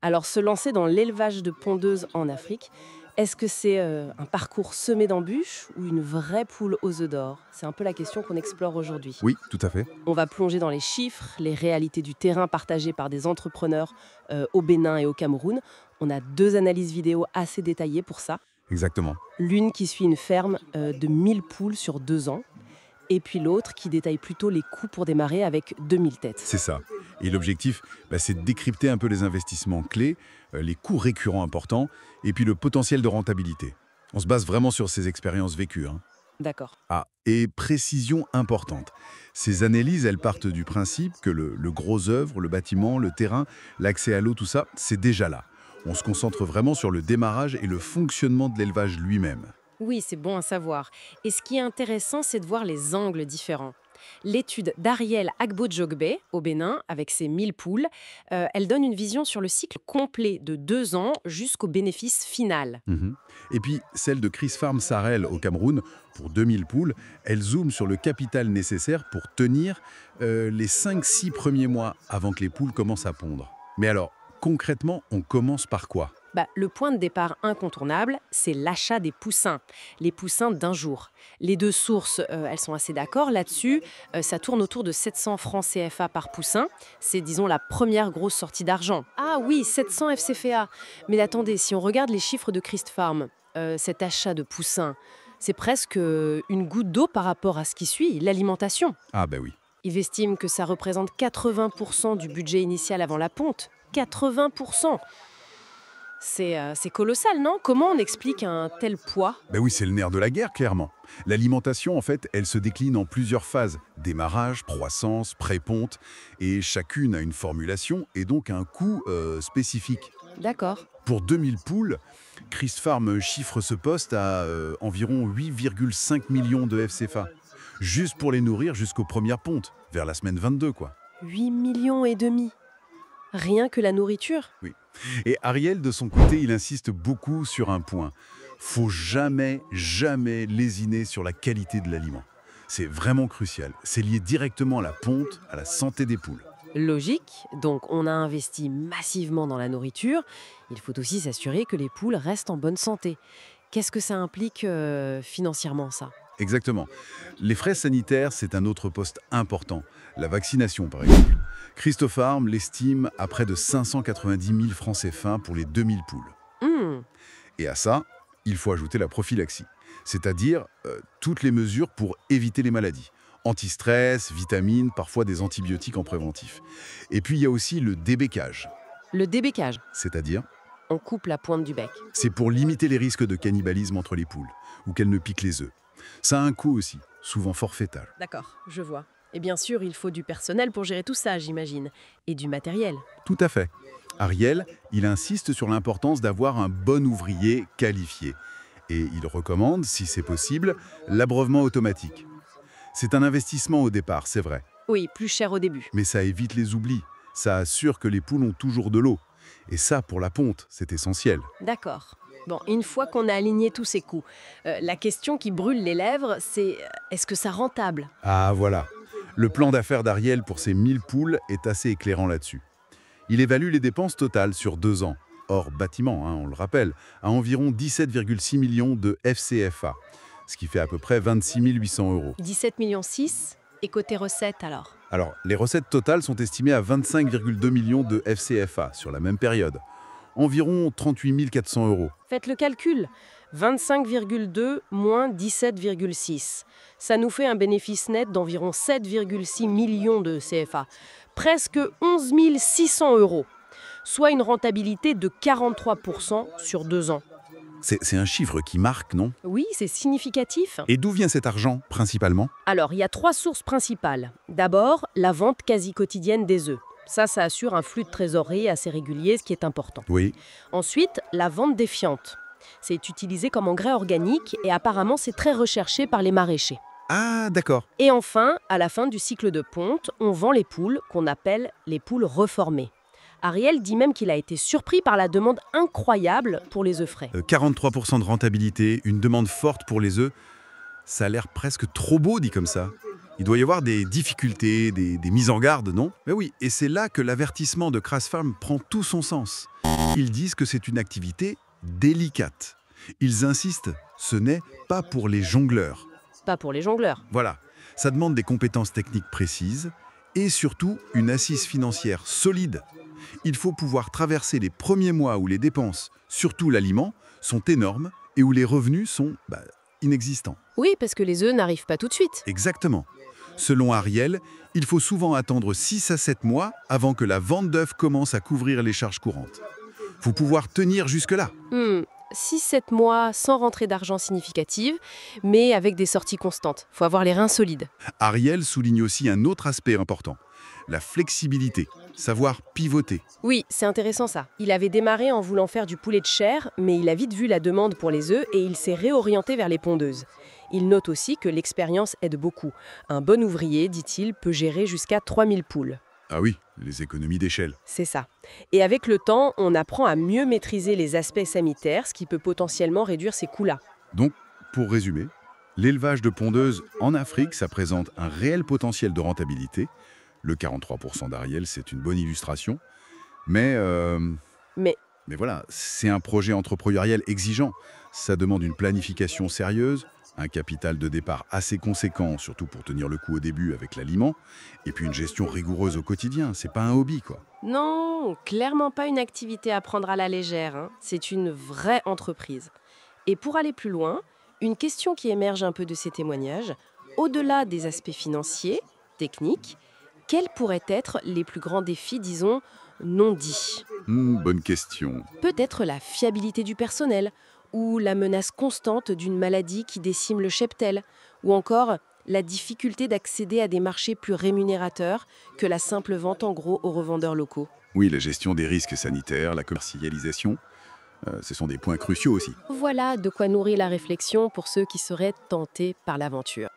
Alors, se lancer dans l'élevage de pondeuses en Afrique, est-ce que c'est un parcours semé d'embûches ou une vraie poule aux œufs d'or? C'est un peu la question qu'on explore aujourd'hui. Oui, tout à fait. On va plonger dans les chiffres, les réalités du terrain partagées par des entrepreneurs au Bénin et au Cameroun. On a 2 analyses vidéo assez détaillées pour ça. Exactement. L'une qui suit une ferme de 1000 poules sur 2 ans, et puis l'autre qui détaille plutôt les coûts pour démarrer avec 2000 têtes. C'est ça. Et l'objectif, c'est de décrypter un peu les investissements clés, les coûts récurrents importants, et puis le potentiel de rentabilité. On se base vraiment sur ces expériences vécues, hein. D'accord. Ah, et précision importante. Ces analyses, elles partent du principe que le gros œuvre, le bâtiment, le terrain, l'accès à l'eau, tout ça, c'est déjà là. On se concentre vraiment sur le démarrage et le fonctionnement de l'élevage lui-même. Oui, c'est bon à savoir. Et ce qui est intéressant, c'est de voir les angles différents. L'étude d'Ariel Agbo-Djogbe au Bénin, avec ses 1000 poules, elle donne une vision sur le cycle complet de 2 ans jusqu'au bénéfice final. Mhm. Et puis, celle de Chris Farm Sarel au Cameroun, pour 2000 poules, elle zoome sur le capital nécessaire pour tenir les 5-6 premiers mois avant que les poules commencent à pondre. Mais alors, concrètement, on commence par quoi? Le point de départ incontournable, c'est l'achat des poussins, les poussins d'un jour. Les 2 sources, elles sont assez d'accord là-dessus. Ça tourne autour de 700 francs CFA par poussin. C'est, disons, la première grosse sortie d'argent. Ah oui, 700 FCFA. Mais attendez, si on regarde les chiffres de Christ Farm, cet achat de poussins, c'est presque une goutte d'eau par rapport à ce qui suit, l'alimentation. Ah ben oui. Ils estiment que ça représente 80% du budget initial avant la ponte. 80%. C'est colossal, non? Comment on explique un tel poids? Ben oui, c'est le nerf de la guerre, clairement. L'alimentation, en fait, elle se décline en plusieurs phases. Démarrage, croissance, pré-ponte. Et chacune a une formulation et donc un coût spécifique. D'accord. Pour 2000 poules, Chris Farm chiffre ce poste à environ 8,5 millions de FCFA. Juste pour les nourrir jusqu'aux premières pontes, vers la semaine 22, quoi. 8 millions et demi. Rien que la nourriture? Oui. Et Ariel, de son côté, il insiste beaucoup sur un point. Faut jamais, jamais lésiner sur la qualité de l'aliment. C'est vraiment crucial. C'est lié directement à la ponte, à la santé des poules. Logique. Donc, on a investi massivement dans la nourriture. Il faut aussi s'assurer que les poules restent en bonne santé. Qu'est-ce que ça implique financièrement, ça? Exactement. Les frais sanitaires, c'est un autre poste important. La vaccination, par exemple. Christophe Farm l'estime à près de 590 000 francs CFA pour les 2000 poules. Hmm. Et à ça, il faut ajouter la prophylaxie, c'est-à-dire toutes les mesures pour éviter les maladies. Anti-stress, vitamines, parfois des antibiotiques en préventif. Et puis il y a aussi le débécage, Le débécage. c'est-à-dire On coupe la pointe du bec. c'est pour limiter les risques de cannibalisme entre les poules ou qu'elles ne piquent les œufs. Ça a un coût aussi, souvent forfaital. D'accord, je vois. Et bien sûr, il faut du personnel pour gérer tout ça, j'imagine. Et du matériel. Tout à fait. Ariel, il insiste sur l'importance d'avoir un bon ouvrier qualifié. Et il recommande, si c'est possible, l'abreuvement automatique. C'est un investissement au départ, c'est vrai, Oui, plus cher au début. mais ça évite les oublis. Ça assure que les poules ont toujours de l'eau. Et ça, pour la ponte, c'est essentiel. D'accord. Bon, une fois qu'on a aligné tous ces coûts, la question qui brûle les lèvres, c'est est-ce que ça rentable? Ah voilà. Le plan d'affaires d'Ariel pour ses 1000 poules est assez éclairant là-dessus. Il évalue les dépenses totales sur 2 ans, hors bâtiment, on le rappelle, à environ 17,6 millions de FCFA, ce qui fait à peu près 26 800 euros. 17,6 millions. Et côté recettes alors? Alors, les recettes totales sont estimées à 25,2 millions de FCFA sur la même période, environ 38 400 euros. Faites le calcul. 25,2 moins 17,6. Ça nous fait un bénéfice net d'environ 7,6 millions de CFA. Presque 11 600 euros. Soit une rentabilité de 43% sur 2 ans. C'est un chiffre qui marque, non? Oui, c'est significatif. Et d'où vient cet argent, principalement? Alors, il y a 3 sources principales. D'abord, la vente quasi quotidienne des œufs. Ça assure un flux de trésorerie assez régulier, ce qui est important. Oui. Ensuite, la vente des fientes. C'est utilisé comme engrais organique et apparemment c'est très recherché par les maraîchers. Ah, d'accord. Et enfin, à la fin du cycle de ponte, on vend les poules qu'on appelle les poules reformées. Ariel dit même qu'il a été surpris par la demande incroyable pour les œufs frais. 43% de rentabilité, une demande forte pour les œufs. Ça a l'air presque trop beau dit comme ça. Il doit y avoir des difficultés, des mises en garde, non? Mais oui, et c'est là que l'avertissement de Crass Farm prend tout son sens. Ils disent que c'est une activité délicate. Ils insistent, ce n'est pas pour les jongleurs. Pas pour les jongleurs. Voilà, ça demande des compétences techniques précises et surtout une assise financière solide. Il faut pouvoir traverser les premiers mois où les dépenses, surtout l'aliment, sont énormes et où les revenus sont inexistants. Oui, parce que les œufs n'arrivent pas tout de suite. Exactement. Selon Ariel, il faut souvent attendre 6 à 7 mois avant que la vente d'œufs commence à couvrir les charges courantes. Faut pouvoir tenir jusque-là. 6-7 mois sans rentrée d'argent significative, mais avec des sorties constantes. Faut avoir les reins solides. Ariel souligne aussi un autre aspect important, la flexibilité, savoir pivoter. Oui, c'est intéressant ça. Il avait démarré en voulant faire du poulet de chair, mais il a vite vu la demande pour les œufs et il s'est réorienté vers les pondeuses. Il note aussi que l'expérience aide beaucoup. Un bon ouvrier, dit-il, peut gérer jusqu'à 3000 poules. Ah oui, les économies d'échelle. C'est ça. Et avec le temps, on apprend à mieux maîtriser les aspects sanitaires, ce qui peut potentiellement réduire ces coûts-là. Donc, pour résumer, l'élevage de pondeuses en Afrique, ça présente un réel potentiel de rentabilité. Le 43% d'Ariel, c'est une bonne illustration. Mais Mais voilà, c'est un projet entrepreneurial exigeant. Ça demande une planification sérieuse, un capital de départ assez conséquent, surtout pour tenir le coup au début avec l'aliment, et puis une gestion rigoureuse au quotidien. C'est pas un hobby, quoi. non, clairement pas une activité à prendre à la légère, hein. C'est une vraie entreprise. Et pour aller plus loin, une question qui émerge un peu de ces témoignages, au-delà des aspects financiers, techniques, quels pourraient être les plus grands défis, disons, non dits? Bonne question. Peut-être la fiabilité du personnel, ou la menace constante d'une maladie qui décime le cheptel, ou encore la difficulté d'accéder à des marchés plus rémunérateurs que la simple vente en gros aux revendeurs locaux. Oui, la gestion des risques sanitaires, la commercialisation, ce sont des points cruciaux aussi. Voilà de quoi nourrir la réflexion pour ceux qui seraient tentés par l'aventure.